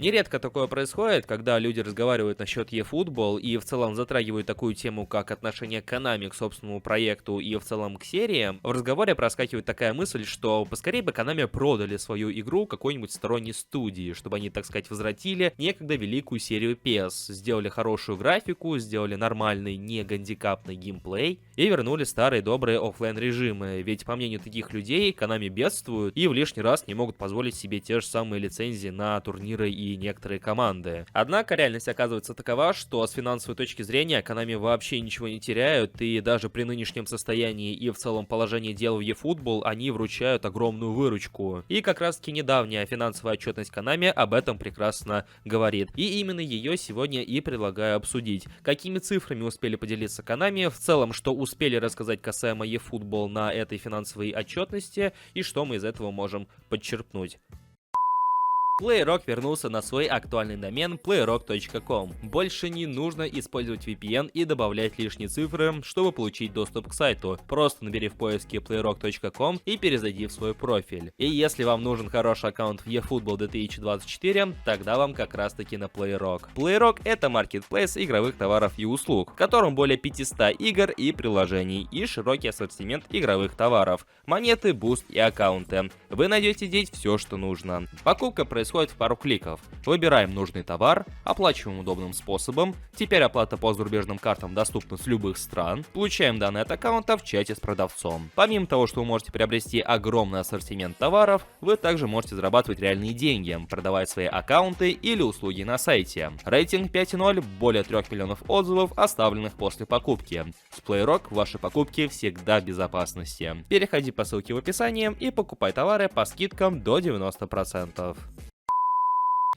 Нередко такое происходит, когда люди разговаривают насчет eFootball и в целом затрагивают такую тему, как отношение Konami к собственному проекту и в целом к сериям. В разговоре проскакивает такая мысль, что поскорее бы Konami продали свою игру какой-нибудь сторонней студии, чтобы они, так сказать, возвратили некогда великую серию PES, сделали хорошую графику, сделали нормальный, не гандикапный геймплей и вернули старые добрые оффлайн режимы. Ведь, по мнению таких людей, Konami бедствуют и в лишний раз не могут позволить себе те же самые лицензии на турниры и некоторые команды. Однако реальность оказывается такова, что с финансовой точки зрения Konami вообще ничего не теряют, и даже при нынешнем состоянии и в целом положении дел в eFootball они вручают огромную выручку. И как раз таки недавняя финансовая отчетность Konami об этом прекрасно говорит. И именно ее сегодня и предлагаю обсудить. Какими цифрами успели поделиться Konami, в целом, что успели рассказать касаемо eFootball на этой финансовой отчетности, и что мы из этого можем подчерпнуть. PlayRock вернулся на свой актуальный домен playrock.com. Больше не нужно использовать VPN и добавлять лишние цифры, чтобы получить доступ к сайту. Просто набери в поиске playrock.com и перезайди в свой профиль. И если вам нужен хороший аккаунт в eFootball 2024, тогда вам как раз таки на PlayRock. PlayRock — это маркетплейс игровых товаров и услуг, в котором более 500 игр и приложений и широкий ассортимент игровых товаров, монеты, буст и аккаунты. Вы найдете здесь все, что нужно. Покупка происходит в пару кликов. Выбираем нужный товар, оплачиваем удобным способом. Теперь оплата по зарубежным картам доступна с любых стран. Получаем данные от аккаунта в чате с продавцом. Помимо того, что вы можете приобрести огромный ассортимент товаров, вы также можете зарабатывать реальные деньги, продавать свои аккаунты или услуги на сайте. Рейтинг 5.0, более 3 миллионов отзывов, оставленных после покупки. С PlayRock ваши покупки всегда в безопасности. Переходи по ссылке в описании и покупай товары по скидкам до 90%.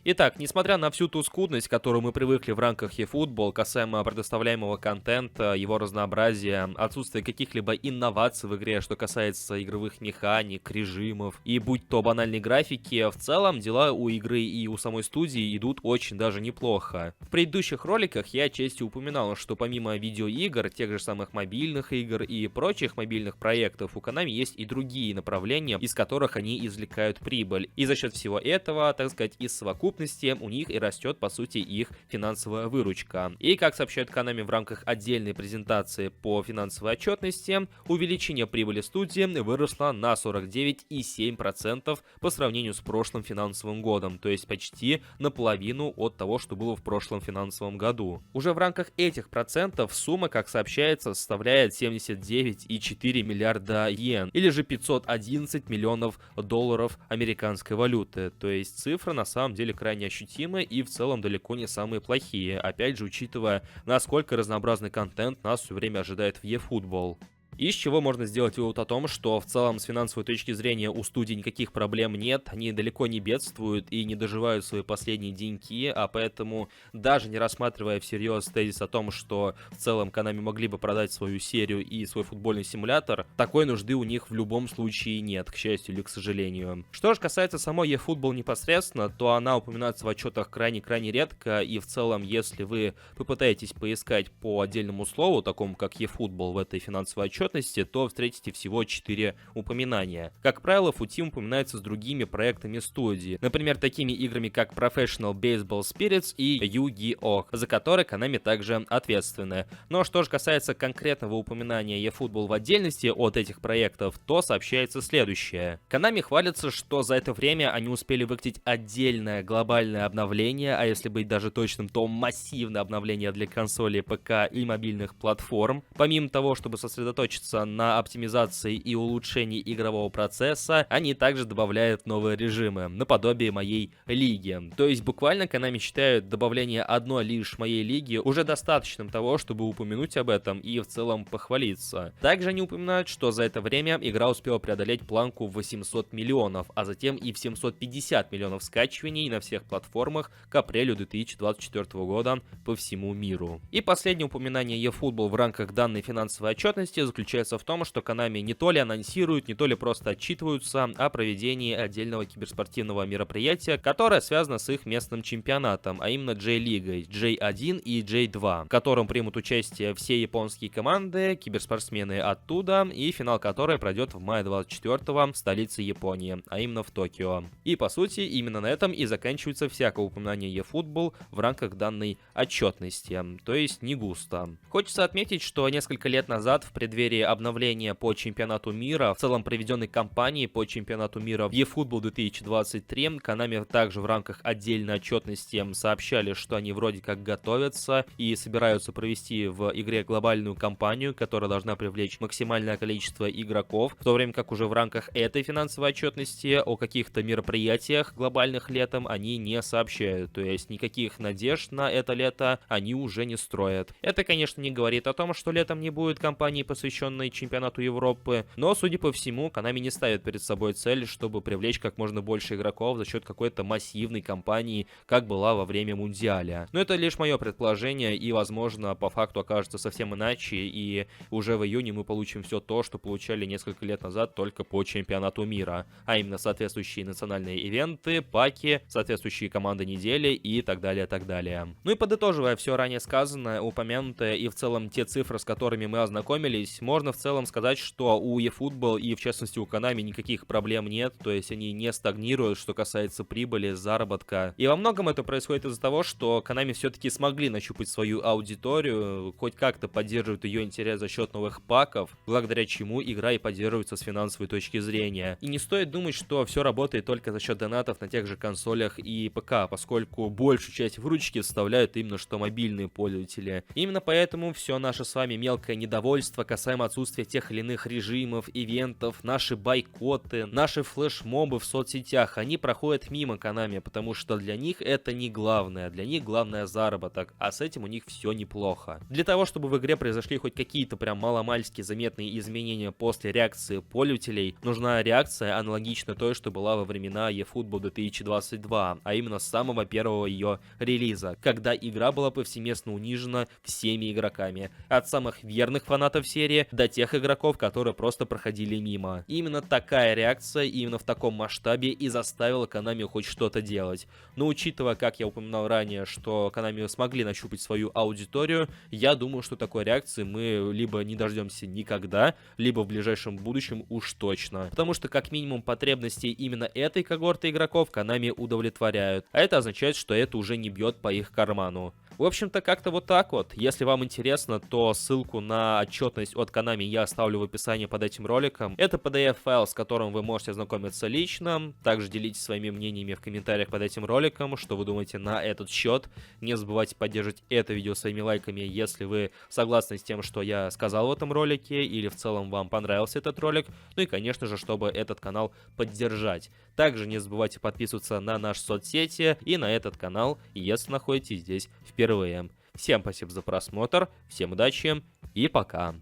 Итак, несмотря на всю ту скудность, к которой мы привыкли в рамках eFootball, касаемо предоставляемого контента, его разнообразия, отсутствие каких-либо инноваций в игре, что касается игровых механик, режимов, и будь то банальной графики, в целом дела у игры и у самой студии идут очень даже неплохо. В предыдущих роликах я отчасти упоминал, что помимо видеоигр, тех же самых мобильных игр и прочих мобильных проектов, у Konami есть и другие направления, из которых они извлекают прибыль. И за счет всего этого, так сказать, из совокупности у них и растет, по сути, их финансовая выручка. И, как сообщает Konami в рамках отдельной презентации по финансовой отчетности, увеличение прибыли студии выросло на 49,7% по сравнению с прошлым финансовым годом, то есть почти наполовину от того, что было в прошлом финансовом году. Уже в рамках этих процентов сумма, как сообщается, составляет 79,4 миллиарда йен, или же 511 миллионов долларов американской валюты, то есть цифра на самом деле крайне ощутимы и в целом далеко не самые плохие, опять же учитывая, насколько разнообразный контент нас все время ожидает в eFootball. Из чего можно сделать вывод о том, что в целом с финансовой точки зрения у студии никаких проблем нет, они далеко не бедствуют и не доживают свои последние деньки, а поэтому, даже не рассматривая всерьез тезис о том, что в целом Konami могли бы продать свою серию и свой футбольный симулятор, такой нужды у них в любом случае нет, к счастью или к сожалению. Что же касается самой eFootball непосредственно, то она упоминается в отчетах крайне-крайне редко, и в целом, если вы попытаетесь поискать по отдельному слову, такому как eFootball в этой финансовой отчетности, то встретите всего 4 упоминания. Как правило, FUTIM упоминается с другими проектами студии, например, такими играми как Professional Baseball Spirits и Yu-Gi-Oh!, за которые Konami также ответственны. Но что же касается конкретного упоминания eFootball в отдельности от этих проектов, то сообщается следующее. Konami хвалится, что за это время они успели выкатить отдельное глобальное обновление, а если быть даже точным, то массивное обновление для консолей, ПК и мобильных платформ. Помимо того, чтобы сосредоточиться на оптимизации и улучшении игрового процесса, они также добавляют новые режимы, наподобие моей лиги. То есть буквально Konami считают добавление одной лишь моей лиги уже достаточным того, чтобы упомянуть об этом и в целом похвалиться. Также они упоминают, что за это время игра успела преодолеть планку в 800 миллионов, а затем и в 750 миллионов скачиваний на всех платформах к апрелю 2024 года по всему миру. И последнее упоминание eFootball в рамках данной финансовой отчетности заключается заключается в том, что Konami не то ли анонсируют, не то ли просто отчитываются о проведении отдельного киберспортивного мероприятия, которое связано с их местным чемпионатом, а именно J-лигой, J1 и J2, в котором примут участие все японские команды, киберспортсмены оттуда, и финал которой пройдет в мае 24-го в столице Японии, а именно в Токио. И по сути, именно на этом и заканчивается всякое упоминание eFootball в рамках данной отчетности, то есть не густо. Хочется отметить, что несколько лет назад, в преддверии обновления по чемпионату мира, в целом проведенной кампании по чемпионату мира в eFootball 2023, Konami также в рамках отдельной отчетности сообщали, что они вроде как готовятся и собираются провести в игре глобальную кампанию, которая должна привлечь максимальное количество игроков, в то время как уже в рамках этой финансовой отчетности о каких-то мероприятиях глобальных летом они не сообщают, то есть никаких надежд на это лето они уже не строят. Это, конечно, не говорит о том, что летом не будет кампании, посвященной чемпионату Европы, но, судя по всему, Konami не ставит перед собой цель, чтобы привлечь как можно больше игроков за счет какой-то массивной кампании, как была во время Мундиаля. Но это лишь мое предположение, и, возможно, по факту окажется совсем иначе, и уже в июне мы получим все то, что получали несколько лет назад только по чемпионату мира, а именно соответствующие национальные ивенты, паки, соответствующие команды недели и так далее, так далее. Ну и подытоживая все ранее сказанное, упомянутое и в целом те цифры, с которыми мы ознакомились, можно в целом сказать, что у eFootball и в частности у Konami никаких проблем нет, то есть они не стагнируют, что касается прибыли, заработка. И во многом это происходит из-за того, что Konami все-таки смогли нащупать свою аудиторию, хоть как-то поддерживают ее интерес за счет новых паков, благодаря чему игра и поддерживается с финансовой точки зрения. И не стоит думать, что все работает только за счет донатов на тех же консолях и ПК, поскольку большую часть выручки составляют именно что мобильные пользователи. Именно поэтому все наше с вами мелкое недовольство касаемо отсутствия тех или иных режимов, ивентов, наши бойкоты, наши флешмобы в соцсетях, они проходят мимо Konami, потому что для них это не главное, для них главное заработок, а с этим у них все неплохо. Для того, чтобы в игре произошли хоть какие-то прям маломальски заметные изменения после реакции пользователей, нужна реакция аналогична той, что была во времена eFootball 2022, а именно с самого первого ее релиза, когда игра была повсеместно унижена всеми игроками, от самых верных фанатов серии до тех игроков, которые просто проходили мимо. И именно такая реакция, именно в таком масштабе и заставила Konami хоть что-то делать. Но учитывая, как я упоминал ранее, что Konami смогли нащупать свою аудиторию, я думаю, что такой реакции мы либо не дождемся никогда, либо в ближайшем будущем уж точно. Потому что как минимум потребности именно этой когорты игроков Konami удовлетворяют, а это означает, что это уже не бьет по их карману. В общем-то, как-то вот так вот. Если вам интересно, то ссылку на отчетность от Konami я оставлю в описании под этим роликом. Это PDF-файл, с которым вы можете ознакомиться лично. Также делитесь своими мнениями в комментариях под этим роликом, что вы думаете на этот счет. Не забывайте поддерживать это видео своими лайками, если вы согласны с тем, что я сказал в этом ролике, или в целом вам понравился этот ролик. Ну и, конечно же, чтобы этот канал поддержать. Также не забывайте подписываться на наши соцсети и на этот канал, если находитесь здесь впервые. Всем спасибо за просмотр, всем удачи и пока!